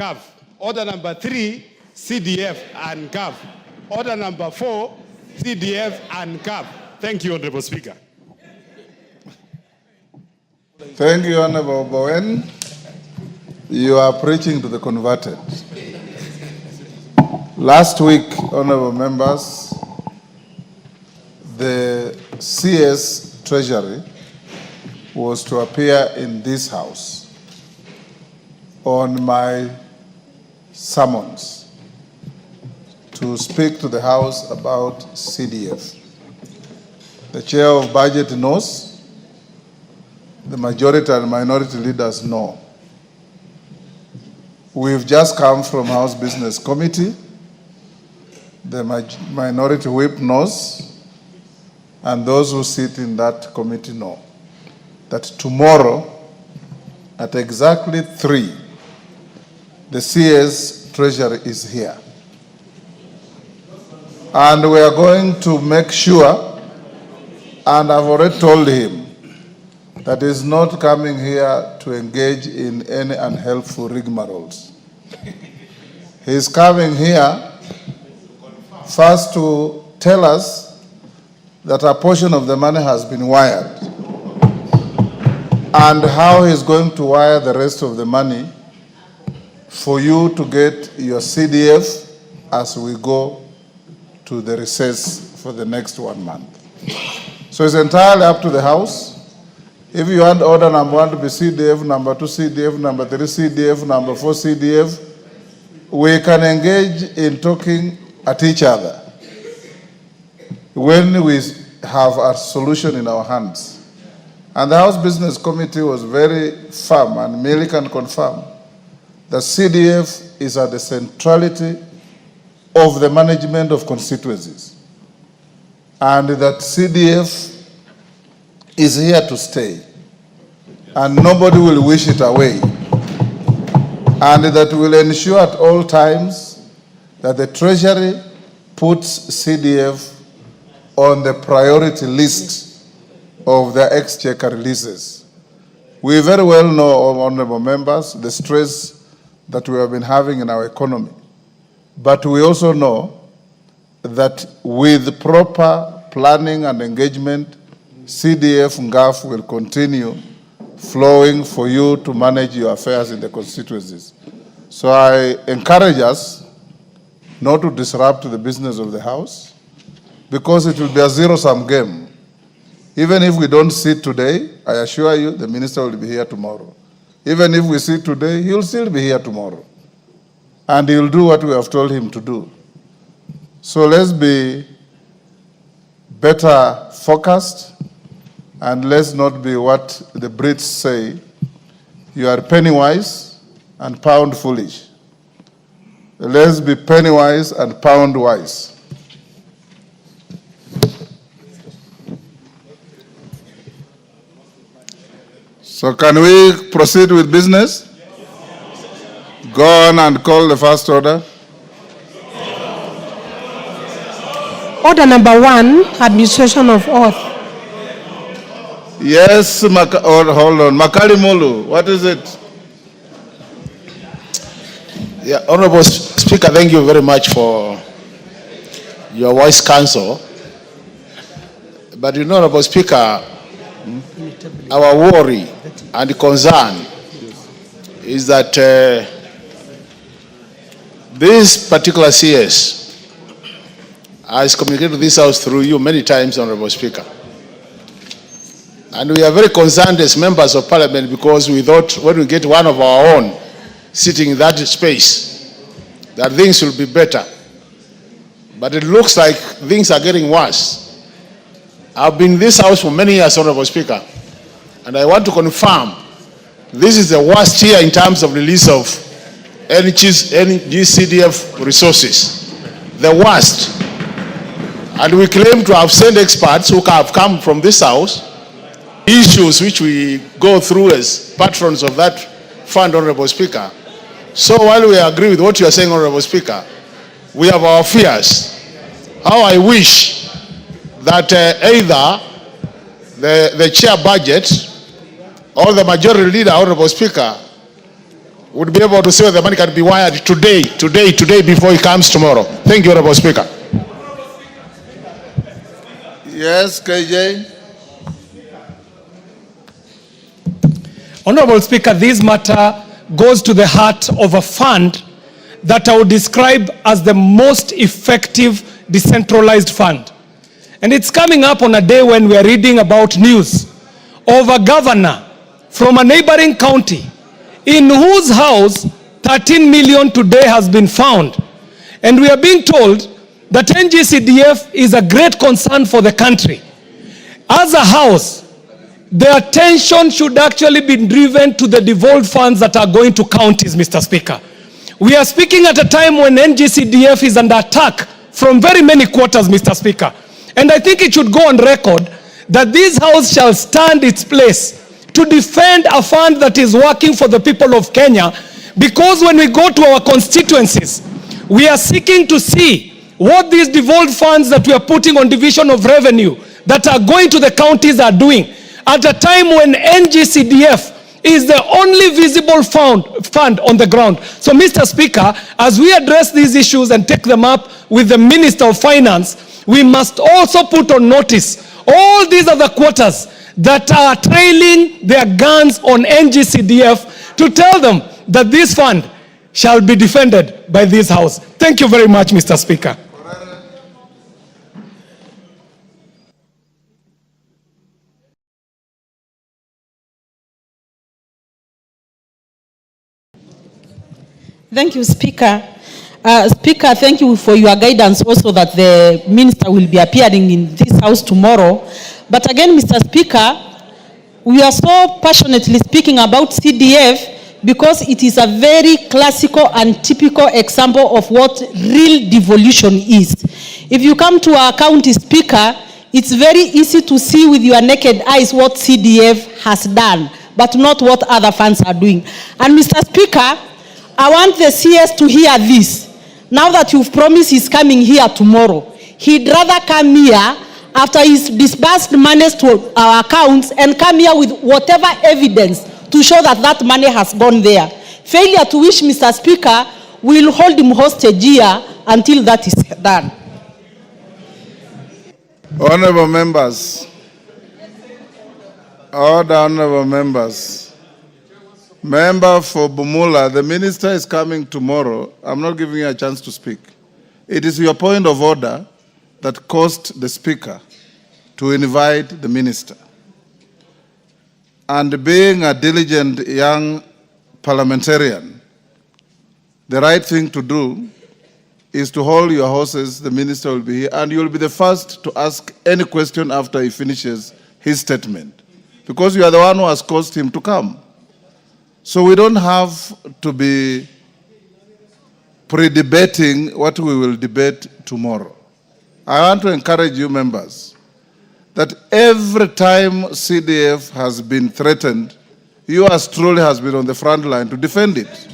GAV. Order number 3, CDF and GAV. Order number 4, CDF and GAV. Thank you, Honorable Speaker. Thank you, Honorable Bowen. You are preaching to the converted. Last week, Honorable members, the CS Treasury was to appear in this house on my summons to speak to the House about CDF. The Chair of Budget knows, the majority and minority leaders know. We've just come from House Business Committee. The minority whip knows, and those who sit in that committee know that tomorrow at exactly 3, the CS Treasury is here. And we are going to make sure, and I've already told him, that he's not coming here to engage in any unhelpful rigmaroles. He's coming here first to tell us that a portion of the money has been wired and how he's going to wire the rest of the money for you to get your CDF as we go to the recess for the next 1 month. So it's entirely up to the House. If you want order number 1 to be CDF, number 2 CDF, number 3 CDF, number 4 CDF, we can engage in talking at each other when we have a solution in our hands. And the House Business Committee was very firm, and Millie can confirm that CDF is at the centrality of the management of constituencies, and that CDF is here to stay, and nobody will wish it away, and that will ensure at all times that the Treasury puts CDF on the priority list of the exchequer releases. We very well know, honorable members, the stress that we have been having in our economy, but we also know that with proper planning and engagement, CDF and GAF will continue flowing for you to manage your affairs in the constituencies. So I encourage us not to disrupt the business of the House, because it will be a zero-sum game. Even if we don't sit today, I assure you the minister will be here tomorrow. Even if we sit today, he'll still be here tomorrow. And he'll do what we have told him to do. So let's be better focused, and let's not be what the Brits say, you are penny wise and pound foolish. Let's be penny wise and pound wise. So can we proceed with business? Go on and call the first order. Order number 1, administration of oath. Yes, hold on. Makali Mulu, what is it? Yeah, Honorable Speaker, thank you very much for your wise counsel. But you know, Honorable Speaker, our worry and concern is that this particular CS has communicated to this House through you many times, Honorable Speaker. And we are very concerned as members of Parliament, because we thought when we get one of our own sitting in that space, that things will be better. But it looks like things are getting worse. I've been in this House for many years, Honorable Speaker, and I want to confirm this is the worst year in terms of release of any GCDF resources. The worst. And we claim to have sent experts who have come from this House, issues which we go through as patrons of that fund, Honorable Speaker. So while we agree with what you are saying, Honorable Speaker, we have our fears. How I wish that either the chair budget or the majority leader, Honorable Speaker, would be able to see where the money can be wired today, before it comes tomorrow. Thank you, Honorable Speaker. Yes, KJ. Honorable Speaker, this matter goes to the heart of a fund that I would describe as the most effective decentralized fund. And it's coming up on a day when we are reading about news of a governor from a neighboring county in whose house 13 million today has been found. And we are being told that NGCDF is a great concern for the country. As a house, the attention should actually be driven to the devolved funds that are going to counties, Mr. Speaker. We are speaking at a time when NGCDF is under attack from very many quarters, Mr. Speaker. And I think it should go on record that this house shall stand its place to defend a fund that is working for the people of Kenya, because when we go to our constituencies, we are seeking to see what these devolved funds that we are putting on division of revenue that are going to the counties are doing, at a time when NGCDF is the only visible fund on the ground. So, Mr. Speaker, as we address these issues and take them up with the Minister of Finance, we must also put on notice all these other quarters that are trailing their guns on NGCDF to tell them that this fund shall be defended by this House. Thank you very much, Mr. Speaker. Thank you, Speaker. Speaker, thank you for your guidance also that the minister will be appearing in this House tomorrow. But again, Mr. Speaker, we are so passionately speaking about CDF because it is a very classical and typical example of what real devolution is. If you come to our county, Speaker, it's very easy to see with your naked eyes what CDF has done, but not what other funds are doing. And Mr. Speaker, I want the CS to hear this. Now that you've promised he's coming here tomorrow, he'd rather come here after he's disbursed monies to our accounts and come here with whatever evidence to show that that money has gone there. Failure to which, Mr. Speaker, will hold him hostage here until that is done. Honorable members. Order, honorable members. Member for Bumula, the minister is coming tomorrow. I'm not giving you a chance to speak. It is your point of order that caused the speaker to invite the minister. And being a diligent young parliamentarian, the right thing to do is to hold your horses. The minister will be here, and you will be the first to ask any question after he finishes his statement, because you are the one who has caused him to come. So we don't have to be pre-debating what we will debate tomorrow. I want to encourage you members that every time CDF has been threatened, yours truly has been on the front line to defend it.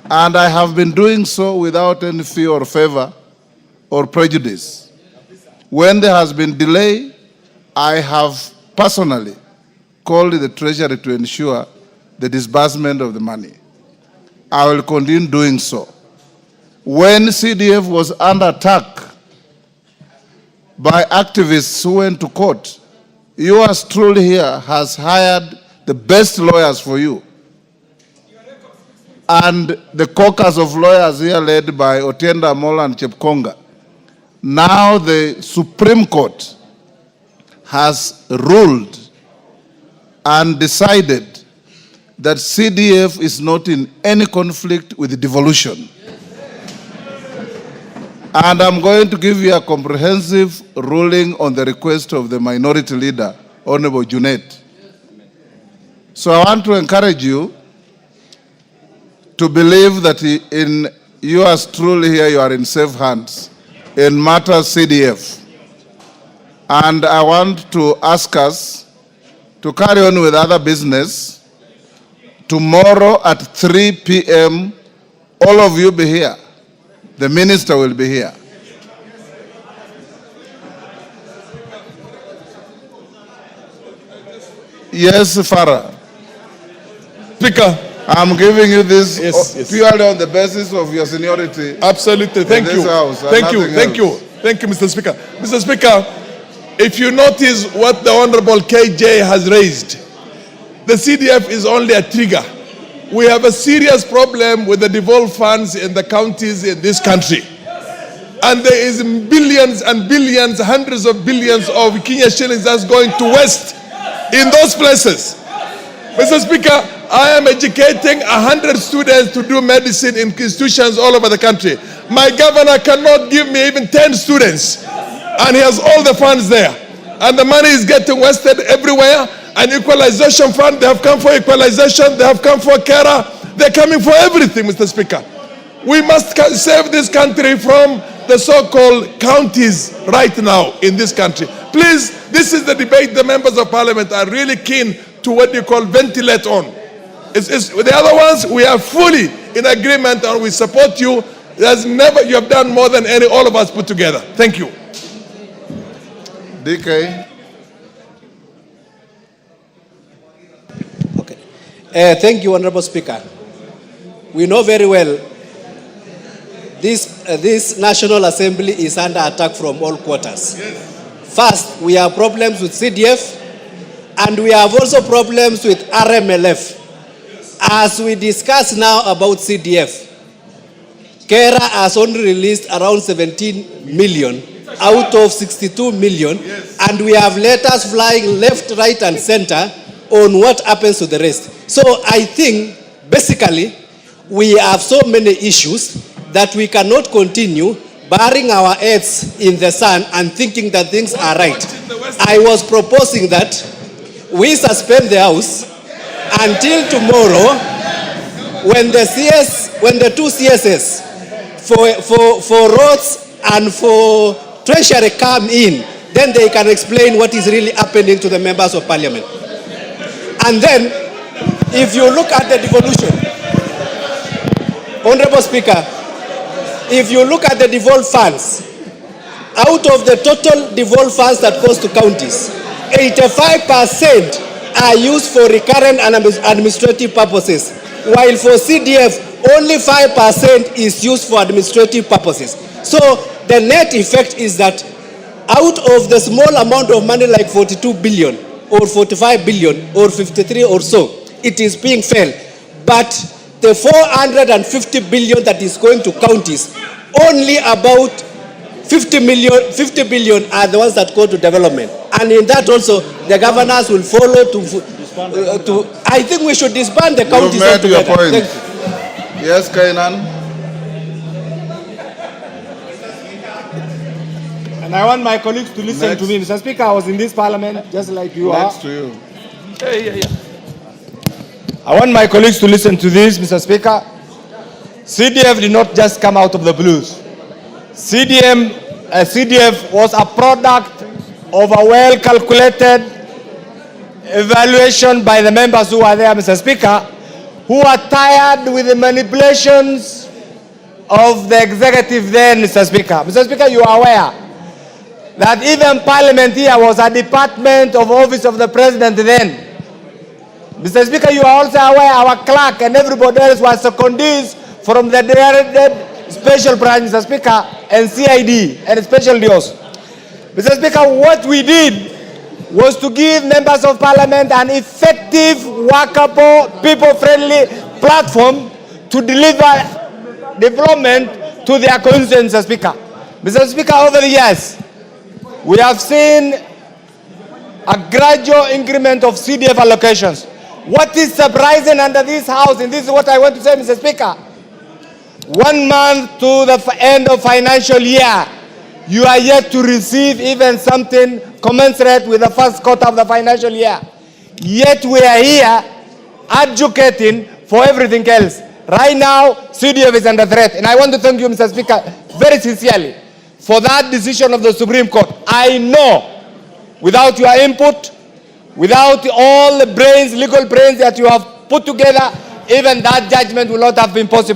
And I have been doing so without any fear or favor or prejudice. When there has been delay, I have personally called the Treasury to ensure the disbursement of the money. I will continue doing so. When CDF was under attack by activists who went to court, yours truly here has hired the best lawyers for you. And the caucus of lawyers here led by Otienda Amola and Chepkonga. Now the Supreme Court has ruled and decided that CDF is not in any conflict with devolution. And I'm going to give you a comprehensive ruling on the request of the minority leader, Honorable Junet. So I want to encourage you to believe that in yours truly here you are in safe hands in matters CDF. And I want to ask us to carry on with other business. Tomorrow at 3 p.m., all of you be here. The minister will be here. Yes, Farah. Speaker. I'm giving you this Yes. purely on the basis of your seniority. Absolutely. Thank in you. this House and Thank you. nothing Thank you. else. Thank you, Mr. Speaker. Mr. Speaker, if you notice what the Honorable KJ has raised, the CDF is only a trigger. We have a serious problem with the devolved funds in the counties in this country. And there is billions and billions, hundreds of billions of Kenya shillings that's going to waste in those places. Mr. Speaker, I am educating 100 students to do medicine in institutions all over the country. My governor cannot give me even 10 students. And he has all the funds there. And the money is getting wasted everywhere. An equalization fund, they have come for equalization, they have come for CARA, they're coming for everything, Mr. Speaker. We must save this country from the so-called counties right now in this country. Please, this is the debate the members of parliament are really keen to what you call ventilate on. The other ones, we are fully in agreement and we support you. You have done more than all of us put together. Thank you. DK. Thank you, Honorable Speaker. We know very well this National Assembly is under attack from all quarters. Yes. First, we have problems with CDF, and we have also problems with RMLF. Yes. As we discuss now about CDF, KERA has only released around 17 million out of 62 million, yes. And we have letters flying left, right, and center on what happens to the rest. So I think, basically, we have so many issues that we cannot continue burying our heads in the sand and thinking that things are right. I was proposing that we suspend the House until tomorrow when the two CSS for roads and for treasury come in, then they can explain what is really happening to the members of parliament. And then, if you look at the devolution, Honorable Speaker, if you look at the devolved funds, out of the total devolved funds that goes to counties, 85% are used for recurrent and administrative purposes, while for CDF, only 5% is used for administrative purposes. So the net effect is that out of the small amount of money like 42 billion, or 45 billion, or 53 or so, it is being felt. But the 450 billion that is going to counties, only about 50 billion are the ones that go to development. And in that also, the governors will follow to I think we should disband the counties altogether. Your point. Yes, Kainan. And I want my colleagues to listen to me. Mr. Speaker, I was in this parliament just like you are. Next to you. I want my colleagues to listen to this, Mr. Speaker. CDF did not just come out of the blues. CDF was a product of a well-calculated evaluation by the members who are there, Mr. Speaker, who are tired with the manipulations of the executive then, Mr. Speaker. Mr. Speaker, you are aware that even Parliament here was a department of office of the President then. Mr. Speaker, you are also aware our clerk and everybody else was secondees from the directed special branch, Mr. Speaker, and CID and special DOs. Mr. Speaker, what we did was to give members of Parliament an effective, workable, people-friendly platform to deliver development to their constituents, Mr. Speaker. Mr. Speaker, over the years, we have seen a gradual increment of CDF allocations. What is surprising under this House, and this is what I want to say, Mr. Speaker, 1 month to the end of financial year, you are yet to receive even something commensurate with the first quarter of the financial year. Yet we are here advocating for everything else. Right now, CDF is under threat. And I want to thank you, Mr. Speaker, very sincerely for that decision of the Supreme Court. I know without your input, without all the brains, legal brains that you have put together, even that judgment will not have been possible.